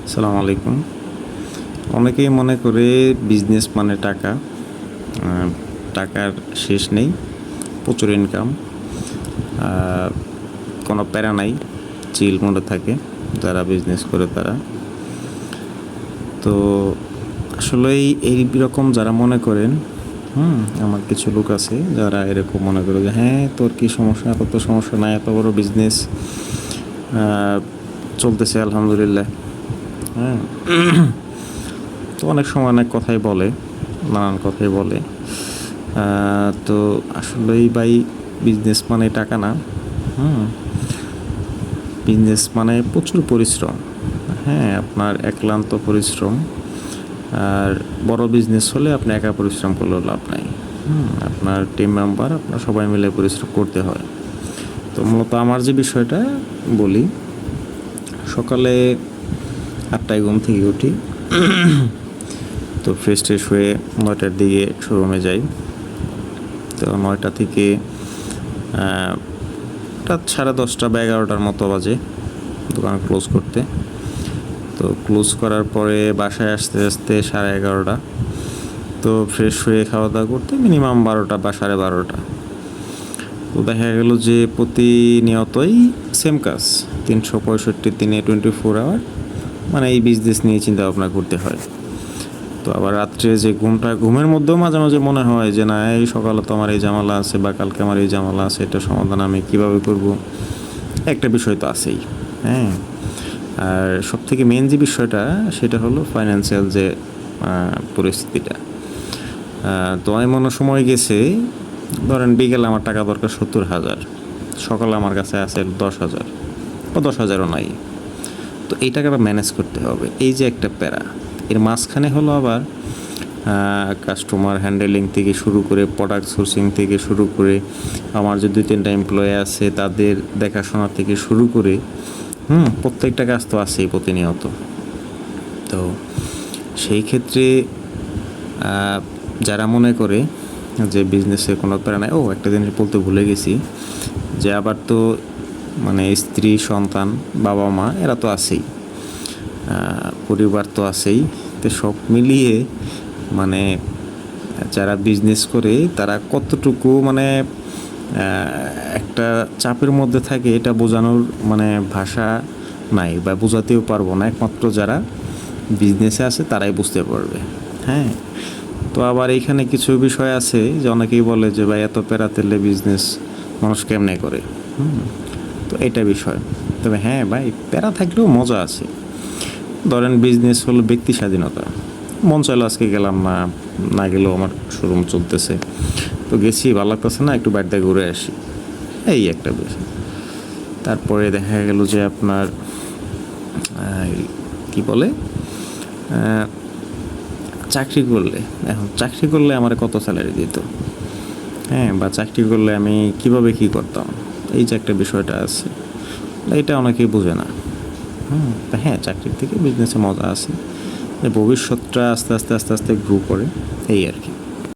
আসসালামু আলাইকুম। অনেকেই মনে করে বিজনেস মানে টাকা। টাকার শেষ নেই, প্রচুর ইনকাম, আ কোনো প্যারা নাই, চিল মোডে থাকে যারা বিজনেস করে তারা। তো আসলেই এইরকম যারা মনে করেন, আমার কিছু লোক আছে যারা এরকম মনে করে যে হ্যাঁ, তোর কি সমস্যা? তোর তো সমস্যা নাই, এত বড় বিজনেস চলতেছে আলহামদুলিল্লাহ। হ্যাঁ, তো অনেক সময় অনেক কথাই বলে, নানান কথাই বলে। তো আসলেই ভাই বিজনেস মানে টাকা না। বিজনেস মানে প্রচুর পরিশ্রম। হ্যাঁ, আপনার অক্লান্ত পরিশ্রম। আর বড় বিজনেস হলে আপনি একা পরিশ্রম করলেও লাভ নাই। আপনার টিম মেম্বার, আপনার সবাই মিলে পরিশ্রম করতে হয়। তো মূলত আমার যে বিষয়টা বলি, সকালে 8টায় ঘুম থেকে উঠি। তো ফ্রেশ ট্রেশ হয়ে 9টার দিকে শোরুমে যাই। তো 9টা থেকে রাত 10:30 বা 11টার মতো বাজে দোকান ক্লোজ করতে। তো ক্লোজ করার পরে বাসায় আসতে আসতে 11:30। তো ফ্রেশ হয়ে খাওয়া দাওয়া করতে মিনিমাম 12টা বা 12:30। তো দেখা গেল যে প্রতিনিয়তই সেম কাজ, 365 দিনে 24 আওয়ার মানে এই বিজনেস নিয়ে চিন্তা ভাবনা করতে হয়। তো আবার রাত্রে যে ঘুমের মধ্যেও মাঝে মাঝে মনে হয় যে না, এই সকালে তো আমার এই ঝামেলা আছে বা কালকে আমার এই ঝামেলা আছে, এটা সমাধান আমি কীভাবে করব, একটা বিষয় তো আছেই। হ্যাঁ, আর সবথেকে মেন যে বিষয়টা সেটা হলো ফাইন্যান্সিয়াল যে পরিস্থিতিটা। তো এমন সময় গেছে, ধরেন বিকেলে আমার টাকা দরকার 70,000, সকালে আমার কাছে আছে 10,000 বা 10,000ও নাই। তো এই টাকাটা ম্যানেজ করতে হবে, এই যে একটা প্যারা। এর মাঝখানে হলো আবার কাস্টমার হ্যান্ডেলিং থেকে শুরু করে প্রোডাক্ট সোর্সিং থেকে শুরু করে আমার যে 2-3টা এমপ্লয়ি আছে তাদের দেখাশোনা থেকে শুরু করে প্রত্যেকটা কাজ তো আছেই প্রতিনিয়ত। তো সেই ক্ষেত্রে যারা মনে করে যে বিজনেসে কোনো প্যারা নাই, একটা জিনিস বলতে ভুলে গেছি, যে আবার তো মানে স্ত্রী, সন্তান, বাবা মা এরা তো আছেই, পরিবার তো আছেই। তো সব মিলিয়ে মানে যারা বিজনেস করে তারা কতটুকু মানে একটা চাপের মধ্যে থাকে, এটা বোঝানোর মানে ভাষা নাই বা বোঝাতেও পারবো না। একমাত্র যারা বিজনেসে আছে তারাই বুঝতে পারবে। হ্যাঁ, তো আবার এইখানে কিছু বিষয় আছে যে অনেকেই বলে যে ভাই এত প্যারা তেলে বিজনেস মানুষ কেমনে করে। তো এটা বিষয়। তবে হ্যাঁ ভাই, প্যারা থাকলেও মজা আছে। ধরেন বিজনেস হলো ব্যক্তি স্বাধীনতা। মন চাইলো আজকে গেলাম না, না গেলেও আমার শোরুম চলতেছে, তো গেছি, ভালো লাগতেছে না, একটু বাড়িতে ঘুরে আসি, এই একটা বিষয়। তারপরে দেখা গেল যে আপনার কি বলে, চাকরি করলে, এখন চাকরি করলে আমার কত স্যালারি দিত, হ্যাঁ, বা চাকরি করলে আমি কিভাবে কি করতাম, এই যে একটা বিষয়টা আছে, এটা অনেকেই বোঝে না। হ্যাঁ, চাকরির থেকে বিজনেসে মজা আছে, ভবিষ্যৎটা আস্তে আস্তে আস্তে আস্তে গ্রো করে, এই আর কি।